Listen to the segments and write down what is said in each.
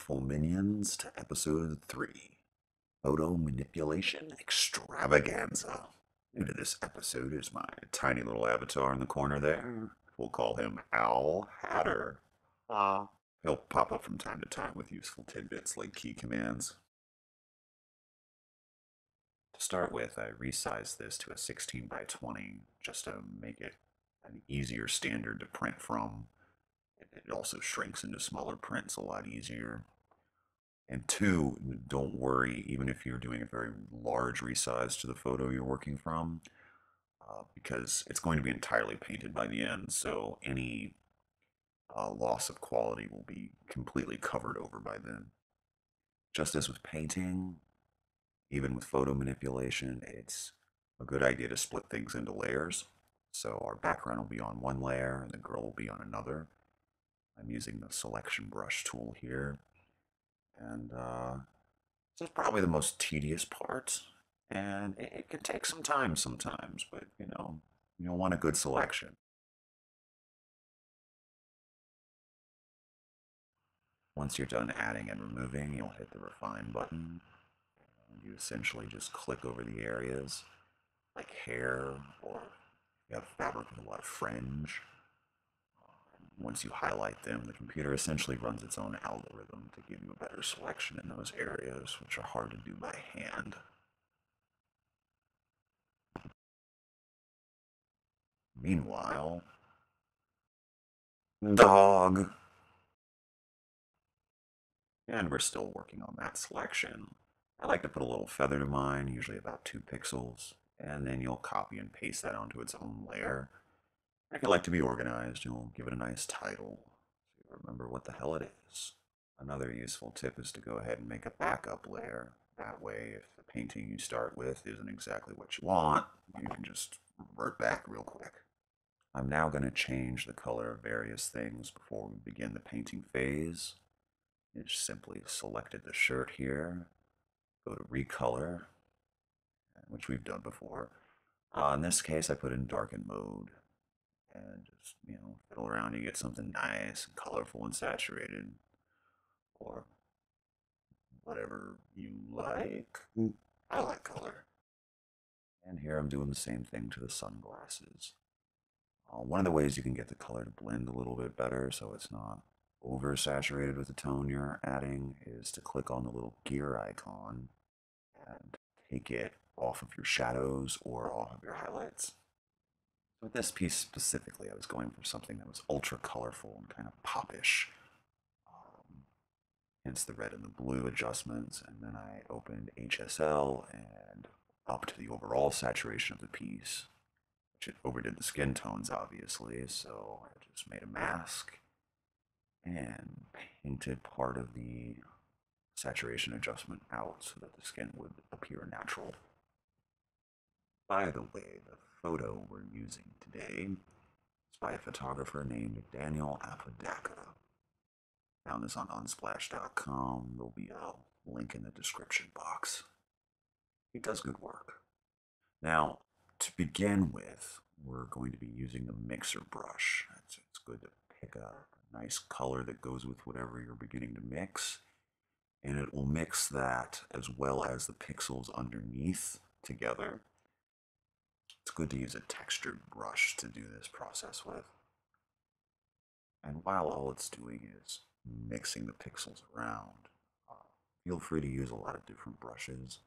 faithful minions, to episode 3, Photo Manipulation Extravaganza. New to this episode is my tiny little avatar in the corner there. We'll call him Owl Hatter. He'll pop up from time to time with useful tidbits like key commands. To start with, I resized this to a 16 by 20 just to make it an easier standard to print from. It also shrinks into smaller prints a lot easier. And two, don't worry, even if you're doing a very large resize to the photo you're working from, because it's going to be entirely painted by the end, so any loss of quality will be completely covered over by then. Just as with painting, even with photo manipulation, it's a good idea to split things into layers. So our background will be on one layer and the girl will be on another. I'm using the selection brush tool here. And this is probably the most tedious part. And it can take some time sometimes, but you'll want a good selection. Once you're done adding and removing, you'll hit the refine button. And you essentially just click over the areas like hair, or you have fabric with a lot of fringe. Once you highlight them, the computer essentially runs its own algorithm to give you a better selection in those areas, which are hard to do by hand. Meanwhile, dog. And we're still working on that selection. I like to put a little feather to mine, usually about 2 pixels, and then you'll copy and paste that onto its own layer. If you like to be organized, you'll give it a nice title, so you remember what the hell it is. Another useful tip is to go ahead and make a backup layer. That way, if the painting you start with isn't exactly what you want, you can just revert back real quick. I'm now going to change the color of various things before we begin the painting phase. I just simply selected the shirt here, go to recolor, which we've done before. In this case, I put in darken mode, and just, fiddle around, you get something nice and colorful and saturated, or whatever you like. I like color. And here I'm doing the same thing to the sunglasses. One of the ways you can get the color to blend a little bit better so it's not oversaturated with the tone you're adding is to click on the little gear icon and take it off of your shadows or off of your highlights. With this piece specifically, I was going for something that was ultra colorful and kind of popish. Hence the red and the blue adjustments, and then I opened HSL and up to the overall saturation of the piece, which it overdid the skin tones obviously, so I just made a mask and painted part of the saturation adjustment out so that the skin would appear natural. By the way, the photo we're using today is by a photographer named Daniel Apodaca. Found this on unsplash.com. There'll be a link in the description box. He does good work. Now, to begin with, we're going to be using the mixer brush. It's good to pick a nice color that goes with whatever you're beginning to mix, and it will mix that as well as the pixels underneath together. It's good to use a textured brush to do this process with. And while all it's doing is mixing the pixels around, feel free to use a lot of different brushes.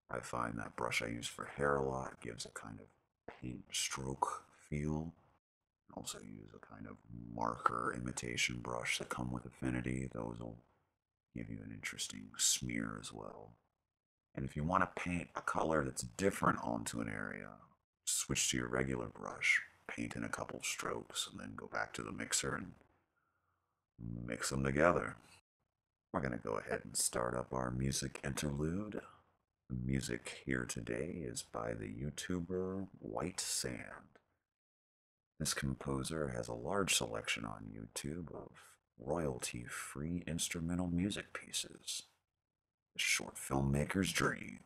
I find that brush I use for hair a lot gives a kind of paint stroke feel. Also use a kind of marker imitation brush that come with Affinity. Those will give you an interesting smear as well. And if you want to paint a color that's different onto an area, switch to your regular brush, paint in a couple strokes, and then go back to the mixer and mix them together. We're going to go ahead and start up our music interlude. The music here today is by the YouTuber White Sand. This composer has a large selection on YouTube of royalty-free instrumental music pieces. The short filmmaker's dream.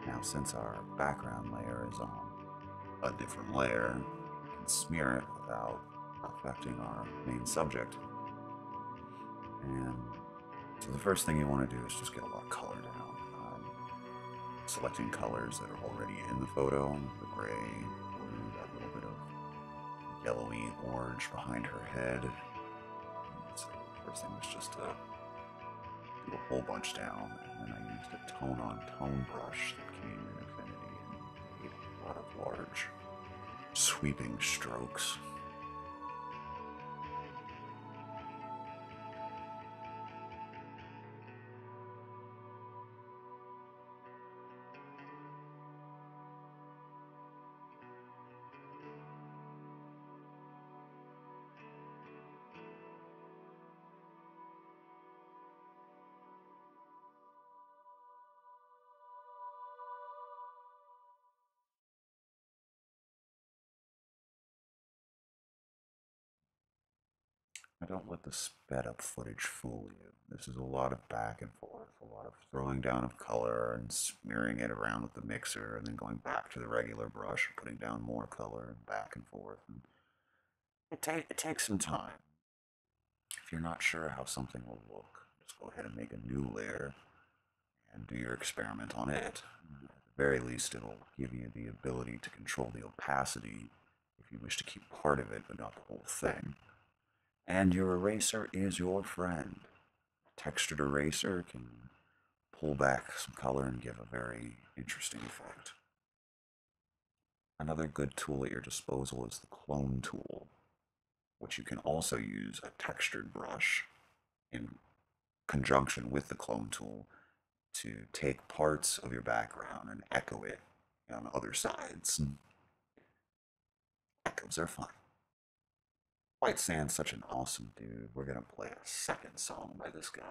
Now, since our background layer is on a different layer, we can smear it without affecting our main subject. And so the first thing you want to do is just get a lot of color down. Selecting colors that are already in the photo, the gray, blue, that little bit of yellowy orange behind her head. So the first thing was just to do a whole bunch down, and then I used a tone-on-tone brush that came in Affinity and made a lot of large sweeping strokes. Don't let the sped up footage fool you. This is a lot of back and forth, a lot of throwing down of color and smearing it around with the mixer and then going back to the regular brush and putting down more color and back and forth. And it takes some time. If you're not sure how something will look, just go ahead and make a new layer and do your experiment on it. At the very least, it'll give you the ability to control the opacity if you wish to keep part of it but not the whole thing. And your eraser is your friend. Textured eraser can pull back some color and give a very interesting effect. Another good tool at your disposal is the clone tool, which you can also use a textured brush in conjunction with the clone tool to take parts of your background and echo it on other sides. Echoes are fun. White Sand's such an awesome dude. We're gonna play a second song by this guy.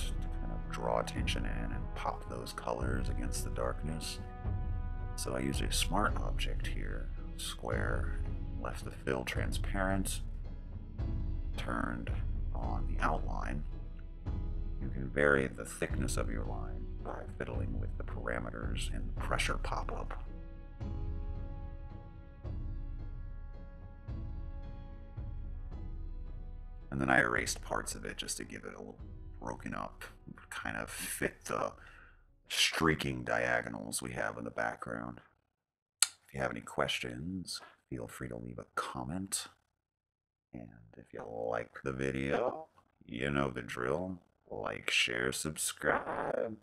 to kind of draw attention in and pop those colors against the darkness. So I use a smart object here, square, left the fill transparent, turned on the outline. You can vary the thickness of your line by fiddling with the parameters in the pressure pop-up. And then I erased parts of it just to give it a little broken up, kind of fit the streaking diagonals we have in the background. If you have any questions, feel free to leave a comment. And if you like the video, you know the drill. Like, share, subscribe.